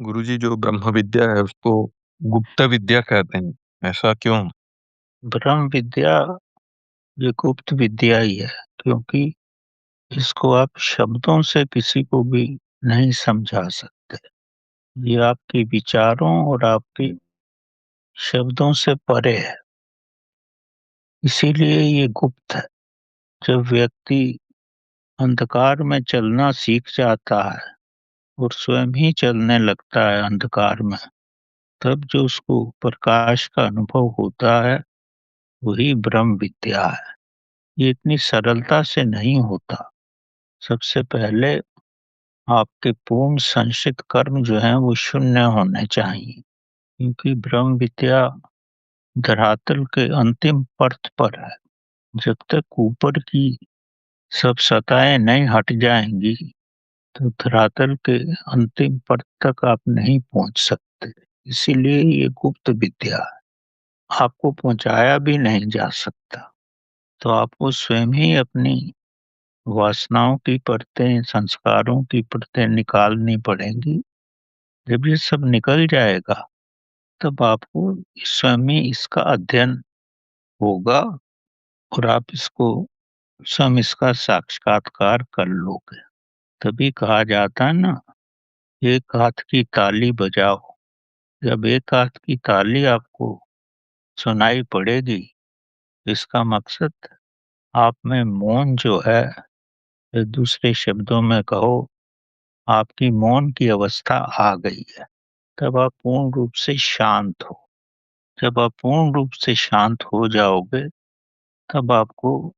गुरुजी, जो ब्रह्म विद्या है उसको गुप्त विद्या कहते हैं। ऐसा क्यों? ब्रह्म विद्या ये गुप्त विद्या ही है, क्योंकि इसको आप शब्दों से किसी को भी नहीं समझा सकते। ये आपके विचारों और आपके शब्दों से परे है, इसीलिए ये गुप्त है। जब व्यक्ति अंधकार में चलना सीख जाता है और स्वयं ही चलने लगता है अंधकार में, तब जो उसको प्रकाश का अनुभव होता है, वही ब्रह्म विद्या है। ये इतनी सरलता से नहीं होता। सबसे पहले आपके पूर्ण संचित कर्म जो हैं वो शून्य होने चाहिए, क्योंकि ब्रह्म विद्या धरातल के अंतिम परत पर है। जब तक ऊपर की सब सतहें नहीं हट जाएंगी, तो धरातल के अंतिम परत तक आप नहीं पहुंच सकते। इसीलिए ये गुप्त विद्या है, आपको पहुंचाया भी नहीं जा सकता। तो आपको स्वयं ही अपनी वासनाओं की परतें, संस्कारों की परतें निकालनी पड़ेंगी। जब ये सब निकल जाएगा, तब आपको स्वयं ही इसका अध्ययन होगा और आप इसको स्वयं इसका साक्षात्कार कर लोगे। तभी कहा जाता है ना, एक हाथ की ताली बजाओ। जब एक हाथ की ताली आपको सुनाई पड़ेगी, इसका मकसद आप में मौन जो है, या दूसरे शब्दों में कहो, आपकी मौन की अवस्था आ गई है। तब आप पूर्ण रूप से शांत हो। जब आप पूर्ण रूप से शांत हो जाओगे, तब आपको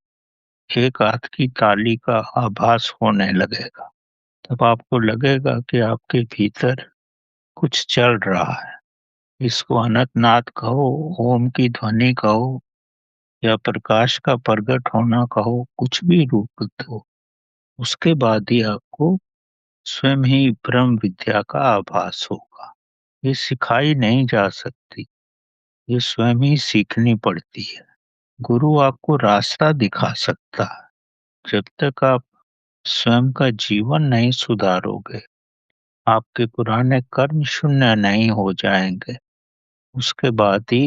एक हाथ की ताली का आभास होने लगेगा। तब आपको लगेगा कि आपके भीतर कुछ चल रहा है। इसको अनंत नाद कहो, ओम की ध्वनि कहो, या प्रकाश का प्रकट होना कहो, कुछ भी रूप दो। उसके बाद ही आपको स्वयं ही ब्रह्म विद्या का आभास होगा। ये सिखाई नहीं जा सकती, ये स्वयं ही सीखनी पड़ती है। गुरु आपको रास्ता दिखा सकता है। जब तक आप स्वयं का जीवन नहीं सुधारोगे, आपके पुराने कर्म शून्य नहीं हो जाएंगे, उसके बाद ही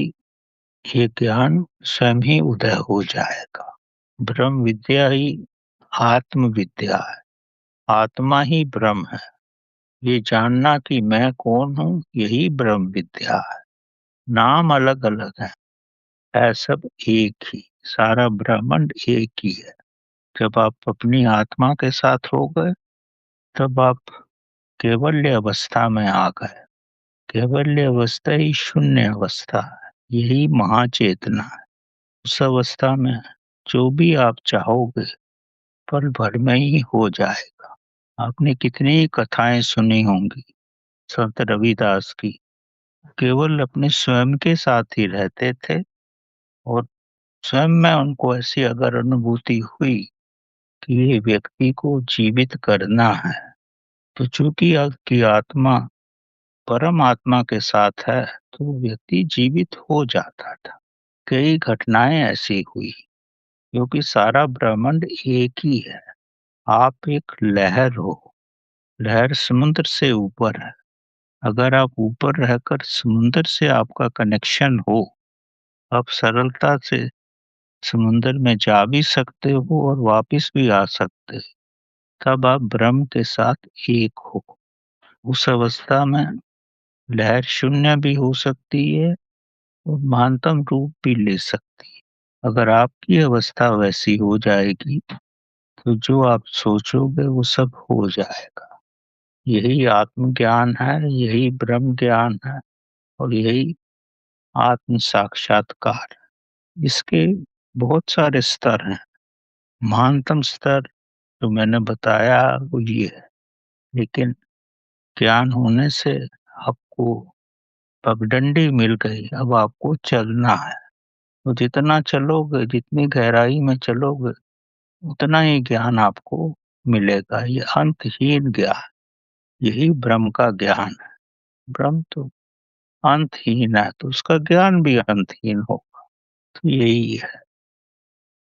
ये ज्ञान स्वयं ही उदय हो जाएगा। ब्रह्म विद्या ही आत्म विद्या है। आत्मा ही ब्रह्म है। ये जानना कि मैं कौन हूँ, यही ब्रह्म विद्या है। नाम अलग अलग है सब एक ही। सारा ब्रह्मांड एक ही है। जब आप अपनी आत्मा के साथ हो गए, तब आप कैवल्य अवस्था में आ गए। कैवल्य अवस्था ही शून्य अवस्था है, यही महाचेतना है। उस अवस्था में जो भी आप चाहोगे, पल भर में ही हो जाएगा। आपने कितनी ही कथाएं सुनी होंगी संत रविदास की। केवल अपने स्वयं के साथ ही रहते थे, और स्वयं में उनको ऐसी अगर अनुभूति हुई कि ये व्यक्ति को जीवित करना है, तो चूंकि आपकी आत्मा परम आत्मा के साथ है, तो व्यक्ति जीवित हो जाता था। कई घटनाएं ऐसी हुई, क्योंकि सारा ब्रह्मांड एक ही है। आप एक लहर हो। लहर समुद्र से ऊपर है। अगर आप ऊपर रहकर समुद्र से आपका कनेक्शन हो, आप सरलता से समुद्र में जा भी सकते हो और वापस भी आ सकते हो। तब आप ब्रह्म के साथ एक हो। उस अवस्था में लहर शून्य भी हो सकती है और महानतम रूप भी ले सकती है। अगर आपकी अवस्था वैसी हो जाएगी, तो जो आप सोचोगे वो सब हो जाएगा। यही आत्मज्ञान है, यही ब्रह्म ज्ञान है, और यही आत्म साक्षात्कार। इसके बहुत सारे स्तर हैं। महानतम स्तर जो मैंने बताया वो ये है। लेकिन ज्ञान होने से आपको पगडंडी मिल गई, अब आपको चलना है। तो जितना चलोगे, जितनी गहराई में चलोगे, उतना ही ज्ञान आपको मिलेगा। ये अंतहीन ज्ञान, यही ब्रह्म का ज्ञान है। ब्रह्म तो अंतहीन है, तो उसका ज्ञान भी अंतहीन होगा। तो यही है।